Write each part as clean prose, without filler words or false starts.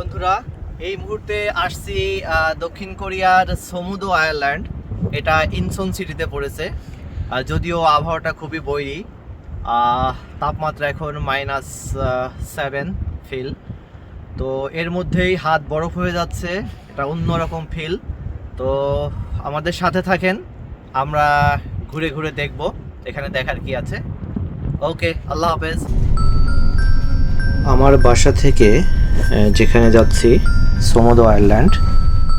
বন্ধুরা, এই মুহূর্তে আসছি দক্ষিণ কোরিয়ার সমুদো আয়ারল্যান্ড। এটা ইনচন সিটিতে পড়েছে। যদিও আবহাওয়াটা খুবই বৈরী, তাপমাত্রা এখন -7 ফিল। তো এর মধ্যেই হাত বরফ হয়ে যাচ্ছে, এটা অন্যরকম ফিল। তো আমাদের সাথে থাকেন, আমরা ঘুরে ঘুরে দেখব এখানে দেখার কি আছে। ওকে, আল্লাহ হাফেজ। আমার বাসা থেকে যেখানে যাচ্ছি সমুদো আয়ারল্যান্ড,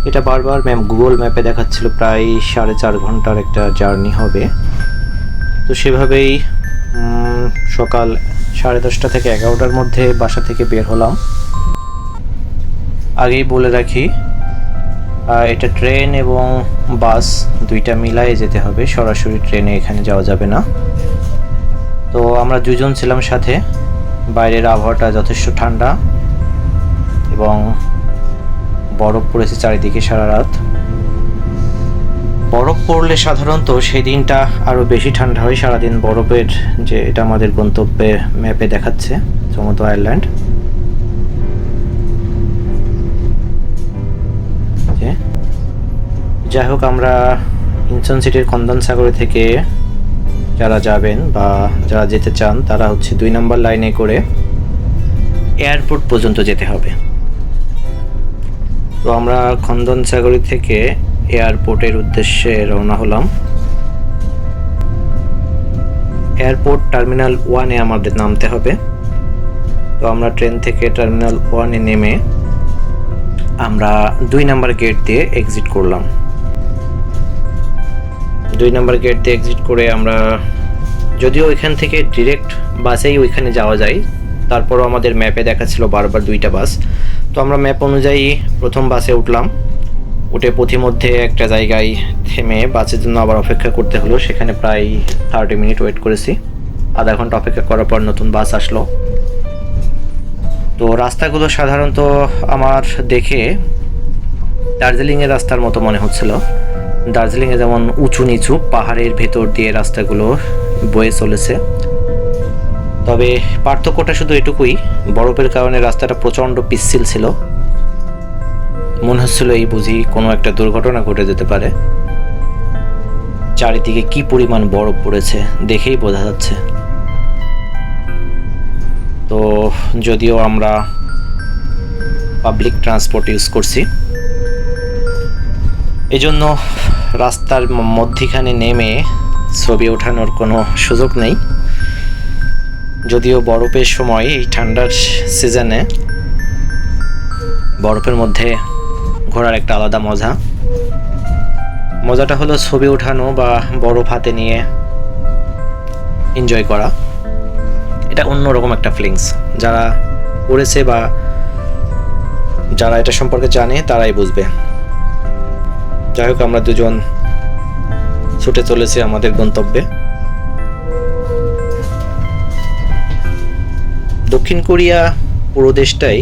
এটা বারবার গুগল ম্যাপে দেখাচ্ছিল প্রায় 4.5 ঘন্টার একটা জার্নি হবে। তো সেভাবেই সকাল 10:30 থেকে 11টার মধ্যে বাসা থেকে বের হলাম। আগেই বলে রাখি, এটা ট্রেন এবং বাস দুইটা মিলায়ে যেতে হবে, সরাসরি ট্রেনে এখানে যাওয়া যাবে না। তো আমরা দুজন ছিলাম সাথে। বাইরের আবহাওয়াটা যথেষ্ট ঠান্ডা এবং বরফ পড়েছে চারিদিকে সারা রাত। বরফ পড়লে সাধারণত সেই দিনটা আরও বেশি ঠান্ডা হয়। সারাদিন বরফের যে এটা আমাদের গন্তব্যের ম্যাপে দেখাচ্ছে সমুদ্র আয়ারল্যান্ড। যাই হোক, আমরা ইনচন সিটির কন্দনসাগরে থেকে যারা যাবেন বা যারা যেতে চান তারা 2 নম্বর লাইনে করে এয়ারপোর্ট পর্যন্ত যেতে হবে। তো আমরা কন্দনসাগর থেকে এয়ারপোর্টের উদ্দেশ্যে রওনা হলাম। এয়ারপোর্ট টার্মিনাল 1-এ আমাদের নামতে হবে। তো আমরা ট্রেন থেকে টার্মিনাল 1-এ নেমে আমরা 2 নম্বর গেট দিয়ে এক্সিট করলাম। 2 নম্বর গেট দিয়ে এক্সিট করে আমরা, যদিও এখান থেকে ডিরেক্ট বাসেই ওইখানে যাওয়া যায়, তারপরও আমাদের ম্যাপে দেখাচ্ছিল বারবার 2টা বাস। তো আমরা ম্যাপ অনুযায়ী প্রথম বাসে উঠলাম। উঠে পথিমধ্যে একটা জায়গায় থেমে বাসের জন্য আবার অপেক্ষা করতে হলো। সেখানে প্রায় 30 মিনিট ওয়েট করেছি। আধা ঘন্টা অপেক্ষা করার পর নতুন বাস আসলো। তো রাস্তাগুলো সাধারণত আমার দেখে দার্জিলিংয়ের রাস্তার মতো মনে হচ্ছিল। দার্জিলিংয়ে যেমন উঁচু নিচু পাহাড়ের ভেতর দিয়ে রাস্তাগুলো বয়ে চলেছে, তবে পার্থক্যটা শুধু এটুকুই, বরফের কারণে রাস্তাটা প্রচণ্ড পিচ্ছিল ছিল। মনে হচ্ছিল এই বুঝি কোনো একটা দুর্ঘটনা ঘটে যেতে পারে। চারিদিকে কি পরিমাণ বরফ পড়েছে দেখেই বোঝা যাচ্ছে। তো যদিও আমরা পাবলিক ট্রান্সপোর্ট ইউজ করছি, এজন্য রাস্তার মধ্যিখানে নেমে ছবি ওঠানোর কোনো সুযোগ নেই। যদিও বরফের সময়, এই ঠান্ডার সিজনে বরফের মধ্যে ঘোরার একটা আলাদা মজাটা হলো ছবি ওঠানো বা বরফ হাতে নিয়ে এনজয় করা। এটা অন্যরকম একটা ফিলিংস। যারা করেছে বা যারা এটা সম্পর্কে জানে তারাই বুঝবে। যাই হোক, আমরা দুজন ছুটে চলেছি আমাদের গন্তব্যে। দক্ষিণ কোরিয়া পুরো দেশটাই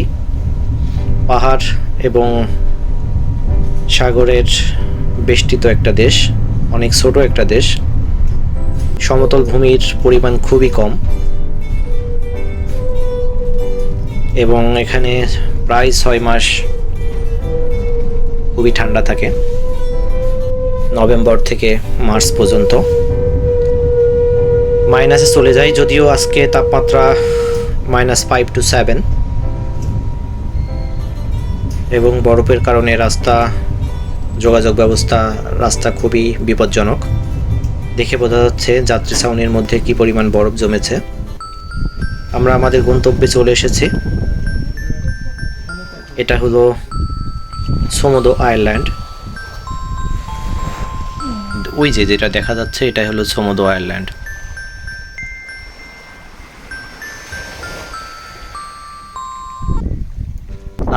পাহাড় এবং সাগরের বেষ্টিত একটা দেশ, অনেক ছোট একটা দেশ। সমতল ভূমির পরিমাণ খুবই কম এবং এখানে প্রায় 6 মাস খুবই ঠান্ডা থাকে, নভেম্বর থেকে মার্চ পর্যন্ত। মাইনাসে চলে যায়, যদিও আজকে তাপমাত্রা -5 to 7, এবং বরফের কারণে যোগাযোগ ব্যবস্থা রাস্তা খুবই বিপজ্জনক। দেখে বোঝা যাচ্ছে যাত্রী ছাউনির মধ্যে কি পরিমাণ বরফ জমেছে। আমরা আমাদের গন্তব্যে চলে এসেছি। এটা হলো সমুদ্র আয়ারল্যান্ড। ওই যেটা দেখা যাচ্ছে এটা হলো সমুদ্র আয়ারল্যান্ড।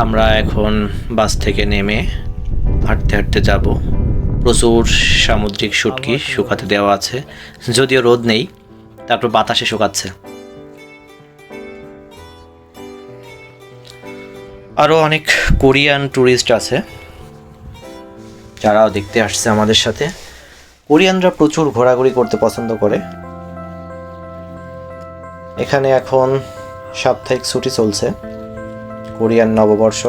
আমরা এখন বাস থেকে নেমে হাঁটতে হাঁটতে যাব। প্রচুর সামুদ্রিক শুটকি শুকাতে দেওয়া আছে, যদিও রোদ নেই, তারপর বাতাসে শুকাচ্ছে। আরও অনেক কোরিয়ান ট্যুরিস্ট আছে যারাও দেখতে আসছে আমাদের সাথে। কোরিয়ানরা প্রচুর ঘোরাঘুরি করতে পছন্দ করে। এখানে এখন সাপ্তাহিক ছুটি চলছে, কোরিয়ান নববর্ষ।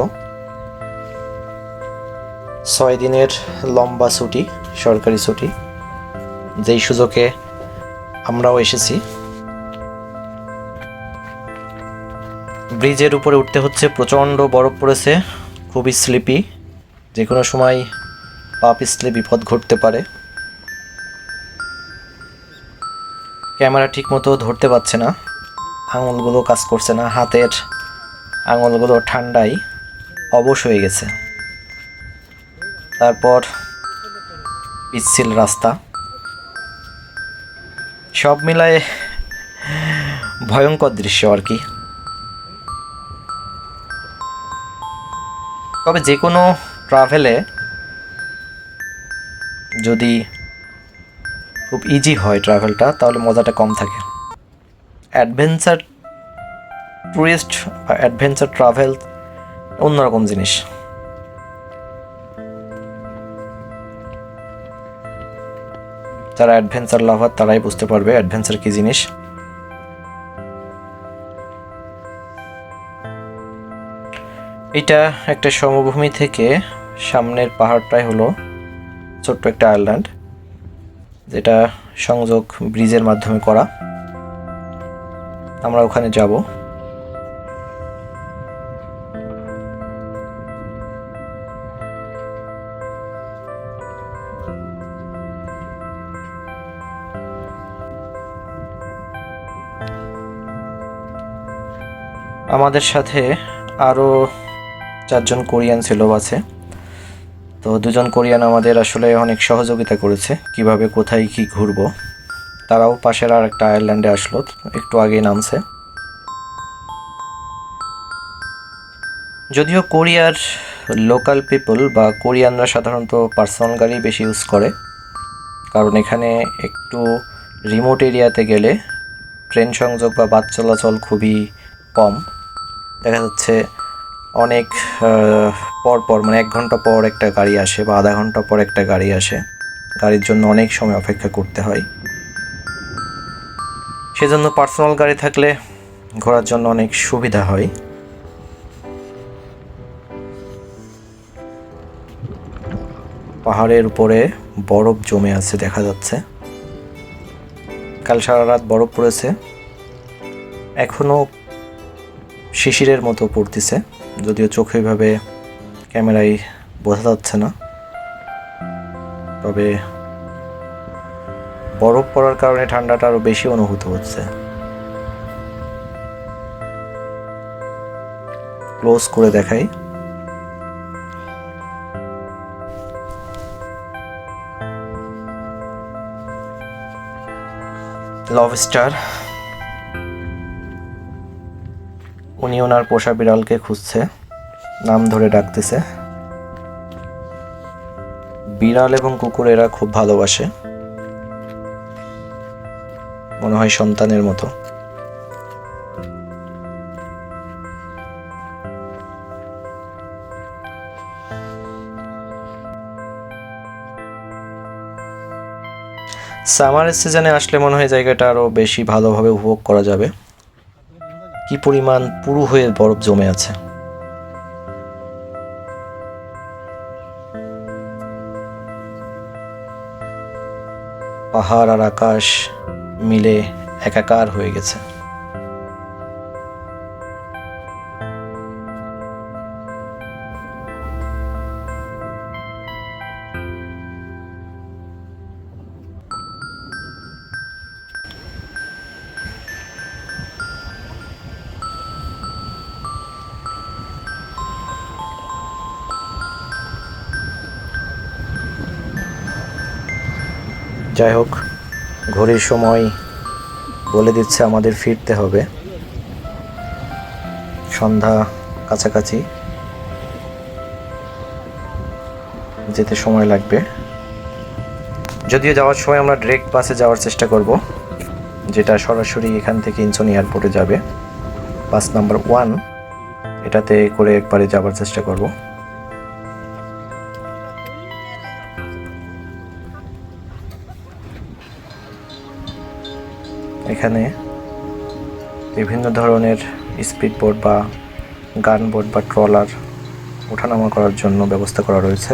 6 দিনের লম্বা ছুটি, সরকারি ছুটি, যেই সুযোগে আমরাও এসেছি। ব্রিজের উপরে উঠতে হচ্ছে, প্রচণ্ড বরফ পড়েছে, খুবই স্লিপি, যে কোনো সময় পা পিছলে বিপদ ঘটতে পারে। ক্যামেরা ঠিক মতো ধরতে পারছে না, আঙুলগুলো কাজ করছে না, হাতের আঙুলগুলো ঠান্ডায় অবশ হয়ে গেছে। তারপর পিচ্ছিল রাস্তা, সব মিলায় ভয়ঙ্কর দৃশ্য আর কি। তবে যে কোনো ট্রাভেলে যদি খুব ইজি হয় ট্রাভেলটা, তাহলে মজাটা কম থাকে। অ্যাডভেঞ্চার ট্যুরিস্ট বা অ্যাডভেঞ্চার ট্রাভেল অন্যরকম জিনিস। যারা অ্যাডভেঞ্চার লাভার তারাই বুঝতে পারবে অ্যাডভেঞ্চার কী জিনিস। এটা একটা সমভূমি থেকে সামনের পাহাড়টাই হলো ছোট্ট একটা আইল্যান্ড, যেটা সংযোগ ব্রিজের মাধ্যমে করা। আমরা ওখানে যাব। আমাদের সাথে আরও 4 জন কোরিয়ান ছিল বাসে। তো 2 জন কোরিয়ান আমাদের আসলে অনেক সহযোগিতা করেছে, কিভাবে কোথায় কি ঘুরবো। তারাও পাশের আর একটা আয়ারল্যান্ডে আসলো, একটু আগেই নামছে। যদিও কোরিয়ার লোকাল পিপল বা কোরিয়ানরা সাধারণত পার্সোনাল গাড়ি বেশি ইউজ করে, কারণ এখানে একটু রিমোট এরিয়াতে গেলে ট্রেন সংযোগ বা বাস চলাচল খুবই কম। দেখা যাচ্ছে অনেক পর মানে 1 ঘন্টা পর একটা গাড়ি আসে বা আধা ঘন্টা পর একটা গাড়ি আসে, গাড়ির জন্য অনেক সময় অপেক্ষা করতে হয়। সেজন্য পার্সোনাল গাড়ি থাকলে ঘোরার জন্য অনেক সুবিধা হয়। পাহাড়ের উপরে বরফ জমে আছে দেখা যাচ্ছে, কাল সারা রাত বরফ পড়েছে, এখনও শিশিরের মতো পড়তেছে, যদিও চোখে ভাবে ক্যামেরায় বোঝা যাচ্ছে না। তবে বরফ পড়ার কারণে ঠান্ডাটা আরো বেশি অনুভূত হচ্ছে। ক্লোজ করে দেখাই। লবস্টার, উনি ওনার পোষা বিড়ালকে খুঁজছে, নাম ধরে ডাকতেছে। বিড়াল এবং কুকুর এরা খুব ভালোবাসে, মনে হয় সন্তানের মতো। সামারের সিজনে আসলে মনে হয় জায়গাটা আরো বেশি ভালোভাবে উপভোগ করা যাবে। কি পরিমাণ পুরু হয়ে বরফ জমে আছে। পাহাড় আর আকাশ মিলে একাকার হয়ে গেছে। যাই হোক, ঘড়ির সময় বলে দিচ্ছে আমাদের ফিরতে হবে, সন্ধ্যা কাছাকাছি, যেতে সময় লাগবে। যদিও যাওয়ার সময় আমরা ডিরেক্ট বাসে যাওয়ার চেষ্টা করব, যেটা সরাসরি এখান থেকে ইনচন এয়ারপোর্টে যাবে। বাস নাম্বার 1, এটাতে করে একবারে যাওয়ার চেষ্টা করব। এখানে বিভিন্ন ধরনের স্পিড বোট বা গান বোট বা ট্রলার ওঠানামা করার জন্য ব্যবস্থা করা রয়েছে।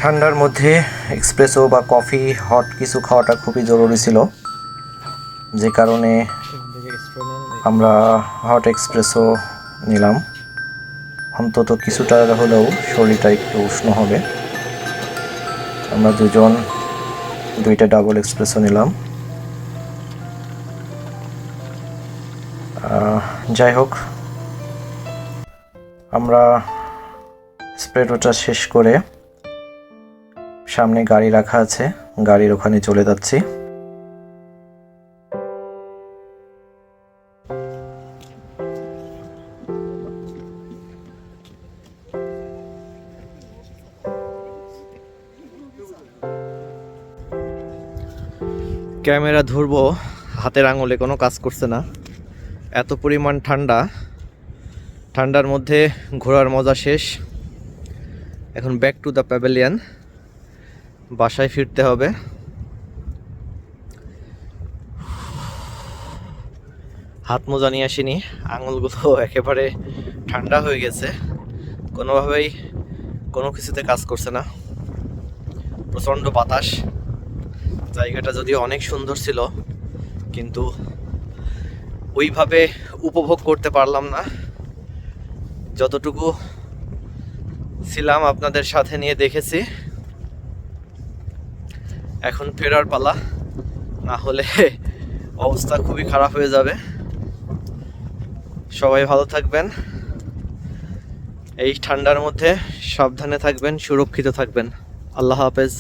ঠান্ডার মধ্যে এক্সপ্রেসো বা কফি হট কিছু খাওয়াটা খুবই জরুরি ছিল, যে কারণে আমরা হট এক্সপ্রেসো নিলাম। অন্তত কিছুটা হলেও শরীরটা একটু উষ্ণ হবে। আমরা দুজন দুইটা ডাবল এক্সপ্রেসো নিলাম। যাই হোক, আমরা স্প্রেডোটা শেষ করে সামনে গাড়ি রাখা আছে, গাড়ির ওখানে চলে যাচ্ছি। ক্যামেরা ধরবো, হাতের আঙুলে কোনো কাজ করছে না, এত পরিমাণ ঠান্ডা। ঠান্ডার মধ্যে ঘোরার মজা শেষ। এখন ব্যাক টু দ্য প্যাভিলিয়ন, বাসায় ফিরতে হবে। হাত মোজা নিয়ে আসিনি, আঙুলগুলো একেবারে ঠান্ডা হয়ে গেছে, কোনোভাবেই কোনো কিছুতে কাজ করছে না। প্রচণ্ড বাতাস। জায়গাটা যদিও অনেক সুন্দর ছিল, কিন্তু ওইভাবে উপভোগ করতে পারলাম না। যতটুকু ছিলাম আপনাদের সাথে নিয়ে দেখেছি। এখন ফেরার পালা, না হলে অবস্থা খুবই খারাপ হয়ে যাবে। সবাই ভালো থাকবেন, এই ঠান্ডার মধ্যে সাবধানে থাকবেন, সুরক্ষিত থাকবেন। আল্লাহ হাফেজ।